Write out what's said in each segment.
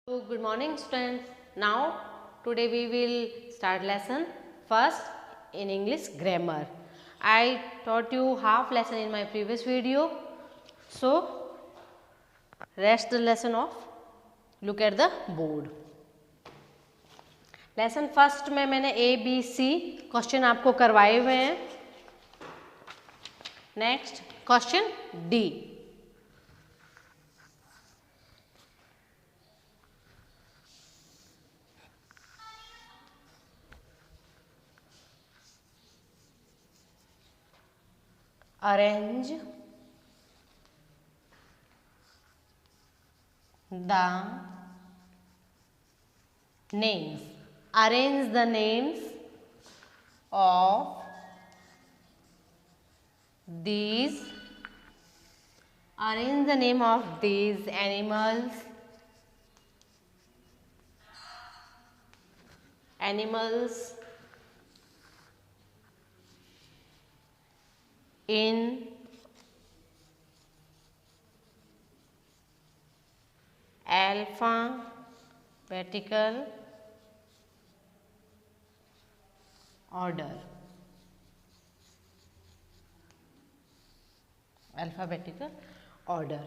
So, good morning students. Now today we will start lesson first in English grammar. I taught you half lesson in my previous video. So rest the lesson off. Look at the board. Lesson first में मैंने ABC question आपको करवाए हुए हैं. Next question D. Arrange the names. Arrange the names of these. Arrange the name of these animals. Animals in alphabetical order. Alphabetical order.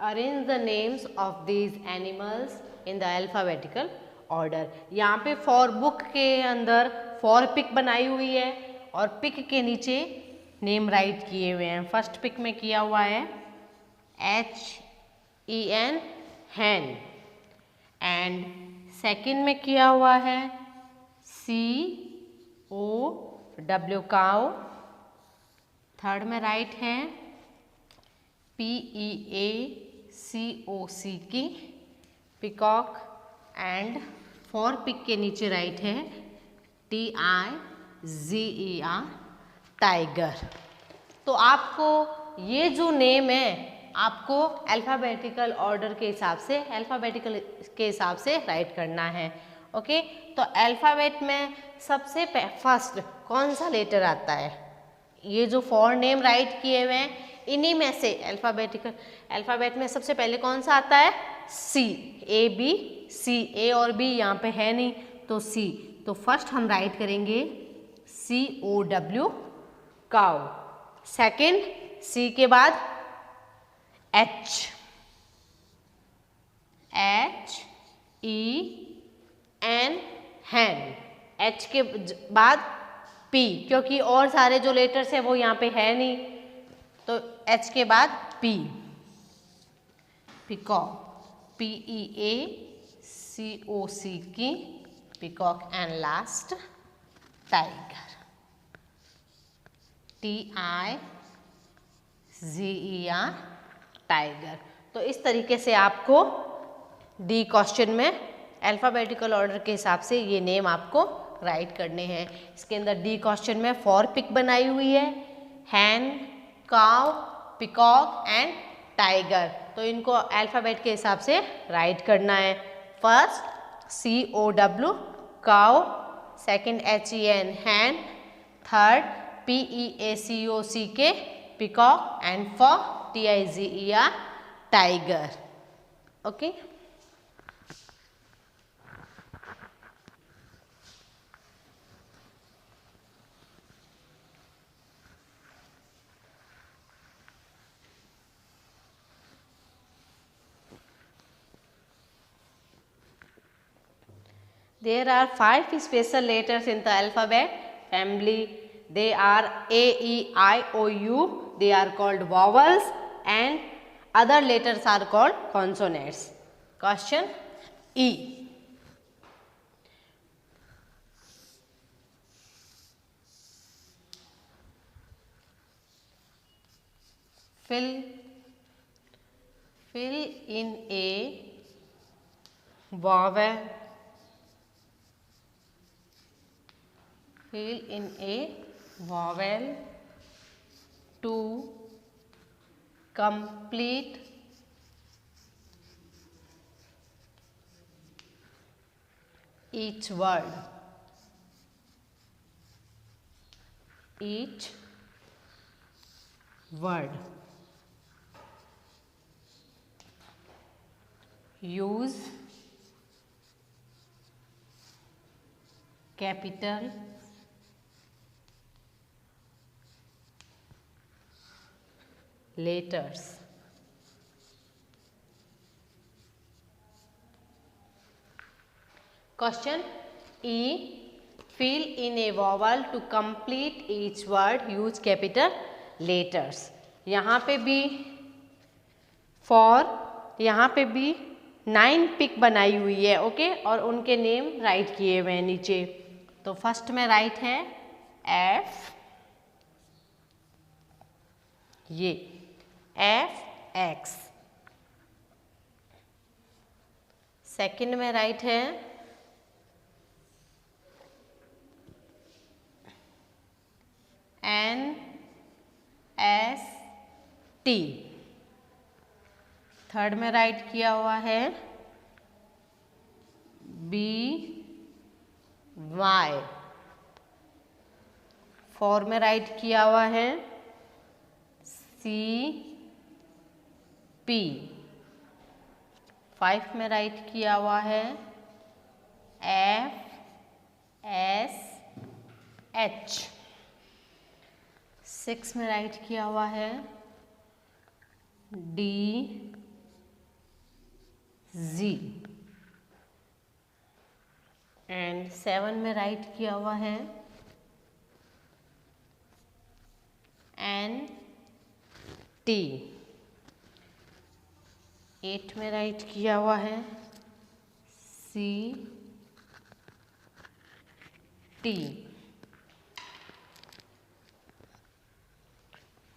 Arrange the names of these animals in the alphabetical order. यहाँ पे for book के अंदर for pick बनाई हुई है और pick के नीचे नेम राइट किए हुए हैं. फर्स्ट पिक में किया हुआ है HEN hen एंड सेकंड में किया हुआ है COW cow. थर्ड में राइट है PEACOC की पिकॉक एंड फॉर पिक के नीचे राइट है TIGER टाइगर. तो आपको ये जो नेम है आपको अल्फ़ाबेटिकल ऑर्डर के हिसाब से राइट करना है. ओके, तो अल्फ़ाबेट में सबसे फर्स्ट कौन सा लेटर आता है? ये जो फॉर नेम राइट किए हुए हैं इन्हीं में से अल्फ़ाबेट में सबसे पहले कौन सा आता है? C. ABC. A और B यहाँ पे है नहीं तो C. तो फर्स्ट हम राइट करेंगे COW काउ. सेकंड C के बाद HEN hen. H के बाद P, क्योंकि और सारे जो लेटर्स हैं वो यहाँ पे है नहीं तो H के बाद P. पिकॉक PEACOC की peacock and last tiger TIGER tiger. तो इस तरीके से आपको डी क्वेश्चन में अल्फ़ाबेटिकल ऑर्डर के हिसाब से ये नेम आपको राइट करने हैं. इसके अंदर डी क्वेश्चन में फॉर पिक बनाई हुई है हैन, काउ, पिकॉक एंड टाइगर. तो इनको अल्फ़ाबेट के हिसाब से राइट करना है. First COW cow, second HEN हैन, थर्ड PEACOC के peacock and for TIGER tiger. Okay, there are 5 special letters in the alphabet family. They are A, E, I, O, U. They are called vowels and other letters are called consonants. Question E. Fill in a vowel. Fill in a vowel to complete each word. Each word. Use capital letters. Question E. Fill in a vowel to complete each word. Use capital letters. यहाँ पे भी यहाँ पे भी 9 pick बनाई हुई है, okay, और उनके नेम राइट किए हुए हैं नीचे। तो फर्स्ट में राइट है F, ये FX। सेकंड में राइट है NST। थर्ड में राइट किया हुआ है BY। फोर में राइट किया हुआ है CP। 5 में राइट किया हुआ है FSH। 6 में राइट किया हुआ है DZ। एंड 7 में राइट किया हुआ है NT। 8 में राइट किया हुआ है CT।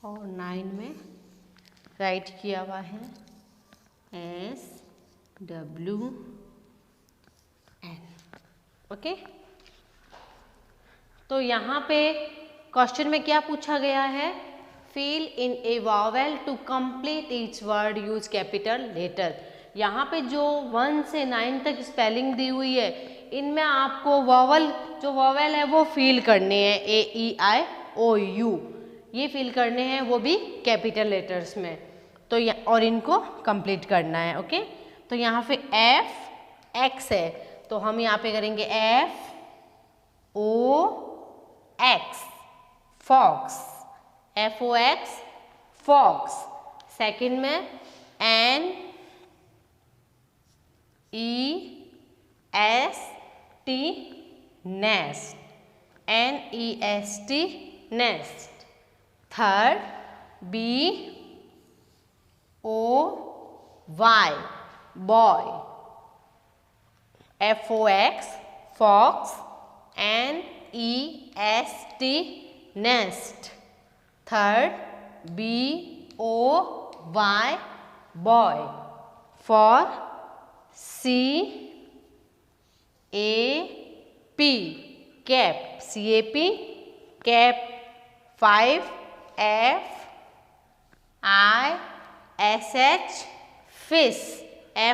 और 9 में राइट किया हुआ है SWN। ओके, तो यहाँ पे क्वेश्चन में क्या पूछा गया है? Fill in a vowel to complete each word, use capital letter. यहाँ पे जो 1 से 9 तक स्पेलिंग दी हुई है, इनमें आपको वॉवेल, जो वॉवेल है वो फिल करने हैं, AEIOU ये फिल करने हैं, वो भी कैपिटल लेटर्स में। तो और इनको कंप्लीट करना है। ओके, तो यहाँ पे FX है, तो हम यहाँ पे करेंगे FOX, fox, FOX fox. Second में NEST nest, NEST nest. Third BOY boy, FOX fox, NEST nest. Third BOY boy. Four CAP cap, CAP cap. 5 FISH fish,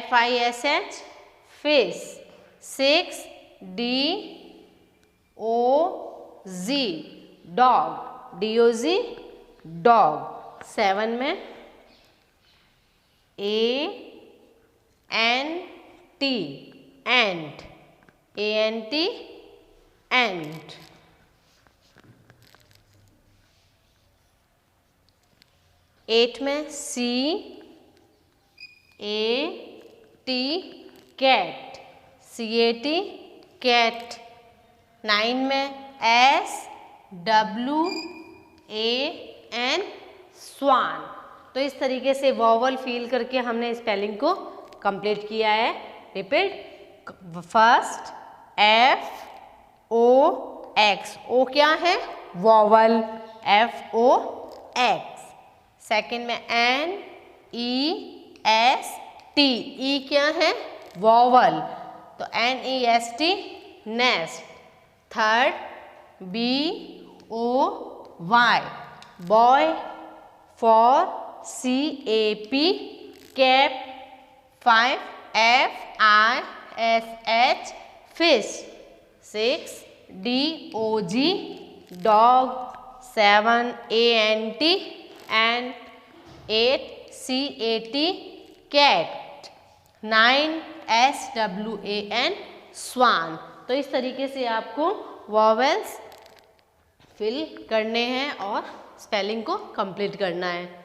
FISH fish. 6 DOG dog, DOG dog. 7 में ANT एंट, ANT एंट। 8 में CAT cat, CAT cat. 9 में SWAN swan. तो इस तरीके से vowel fill करके हमने spelling को कंप्लीट किया है। रिपीट, फर्स्ट FOX, ओ क्या है? Vowel, FOX। सेकंड में NEST, ई क्या है? वॉवल, तो NEST nest. Third BOY boy. Four CAP cap. 5 FISH fish. 6 DOG dog. 7 ANT ant. 8 CAT cat. 9 SWAN swan. तो इस तरीके से आपको वॉवेल्स फिल करने हैं और स्पेलिंग को कंप्लीट करना है।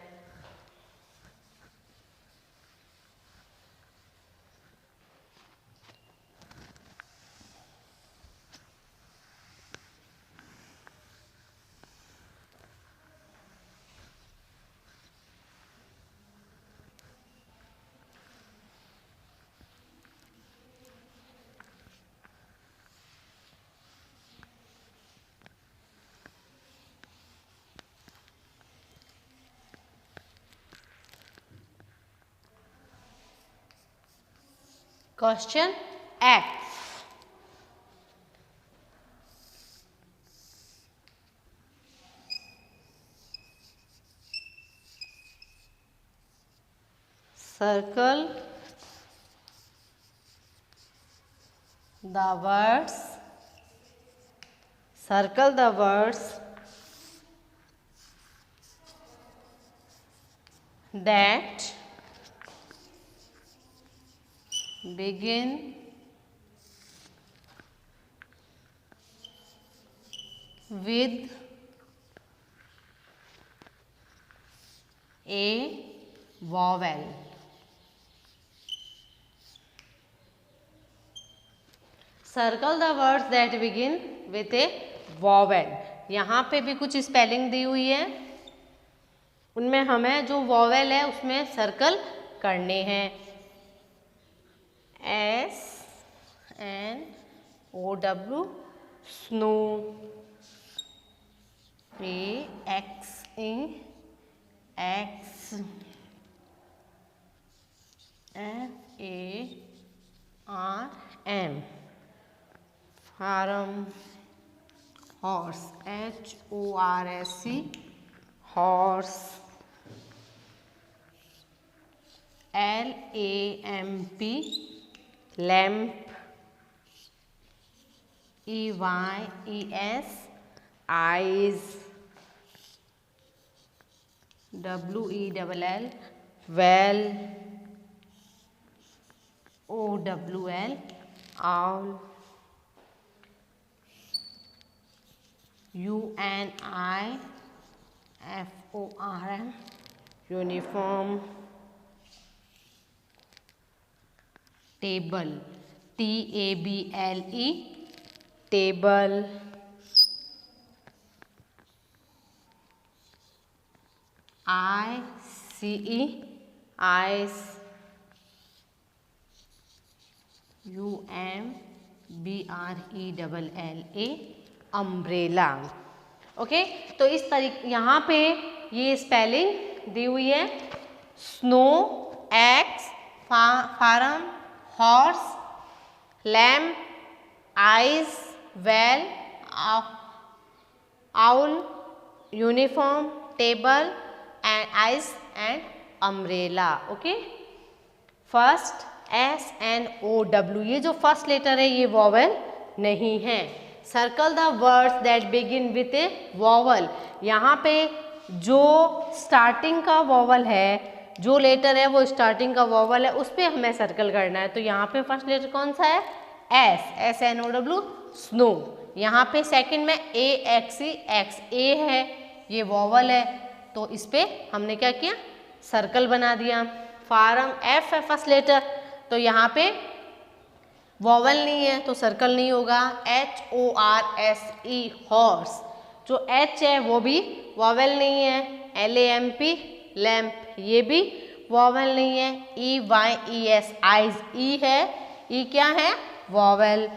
Question F. Circle the words. Circle the words that begin with a vowel. Circle the words that begin with a vowel. यहाँ पे भी कुछ स्पेलिंग दी हुई है, उनमें हमें जो वॉवेल है उसमें सर्कल करने हैं। SNOW snow, AXE X, FARM farm, horse, HORSE horse, LAMP lamp, EYES eyes, WELL well, OWL owl, UNIFORM uniform, table, TABLE table, ICE eyes, UMBRELLA umbrella. Okay, तो इस तरीके यहाँ पे ये स्पेलिंग दी हुई है। Snow, axe, farm, horse, lamp, eyes, well, owl, uniform, table and eyes and umbrella. Okay, first SNOW, ये जो फर्स्ट लेटर है ये वॉवेल नहीं है। Circle the words that begin with A vowel, यहाँ पे जो स्टार्टिंग का वॉवल है, जो लेटर है वो स्टार्टिंग का वॉवल है, उस पर हमें सर्कल करना है। तो यहाँ पे फर्स्ट लेटर कौन सा है? SNOW snow. यहाँ पे सेकंड में AXE X, A है, ये वॉवल है, तो इस पे हमने क्या किया? सर्कल बना दिया। फार्म F है फर्स्ट लेटर, तो यहाँ पे वॉवल नहीं है तो सर्कल नहीं होगा। HORSE हॉर्स, जो H है वो भी वॉवल नहीं है। LAMP लैम्प, ये भी वॉवल नहीं है। EYES आइज, E है, E क्या है? वॉवल।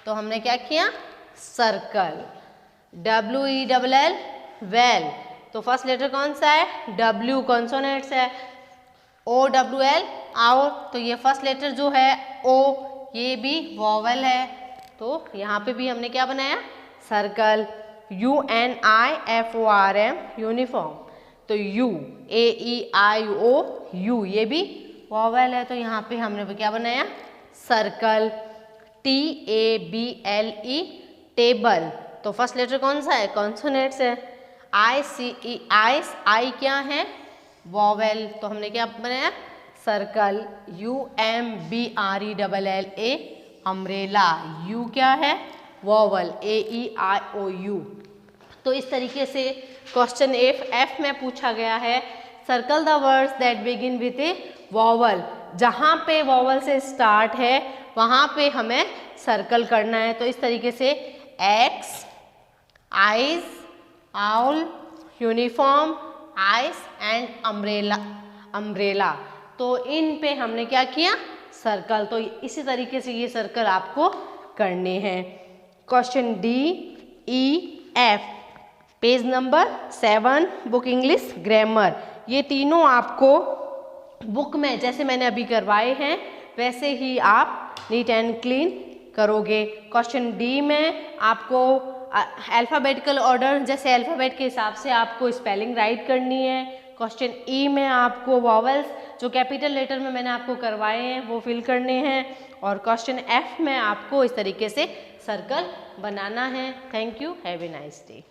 तो हमने क्या किया? सर्कल। WELL वेल, तो फर्स्ट लेटर कौन सा है? W, कॉन्सोनेंट्स है। OWL आउल, तो ये फर्स्ट लेटर जो है O, ये भी वॉवल है, तो यहाँ पे भी हमने क्या बनाया? सर्कल। UNIFORM यूनिफॉर्म, तो U, AEIO U, ये भी वॉवल है, तो यहाँ पे हमने क्या बनाया? सर्कल। TABLE टेबल, तो फर्स्ट लेटर कौन सा है? कॉन्सोनेंट्स है। ICE आइस, I क्या है? वॉवेल, तो हमने क्या बनाया? सर्कल। UMBRELLA अम्ब्रेला, यू क्या है, वॉवल, AEIOU। तो इस तरीके से क्वेश्चन एफ में पूछा गया है, circle the words that begin with A vowel. जहाँ पे वॉवल से स्टार्ट है वहाँ पे हमें सर्कल करना है। तो इस तरीके से x, eyes, owl, uniform, ice and umbrella, umbrella. तो इन पे हमने क्या किया, सर्कल। तो इसी तरीके से ये सर्कल आपको करने हैं। Question DEF, page number 7, book English grammar. ये तीनों आपको बुक में जैसे मैंने अभी करवाए हैं वैसे ही आप नीट एंड क्लीन करोगे। क्वेश्चन डी में आपको अल्फ़ाबेटिकल ऑर्डर, जैसे अल्फ़ाबेट के हिसाब से आपको स्पेलिंग राइट करनी है। क्वेश्चन ई में आपको वॉवेल्स जो कैपिटल लेटर में मैंने आपको करवाए हैं वो फिल करने हैं। और क्वेश्चन एफ में आपको इस तरीके से सर्कल बनाना है। Thank you, have a nice day.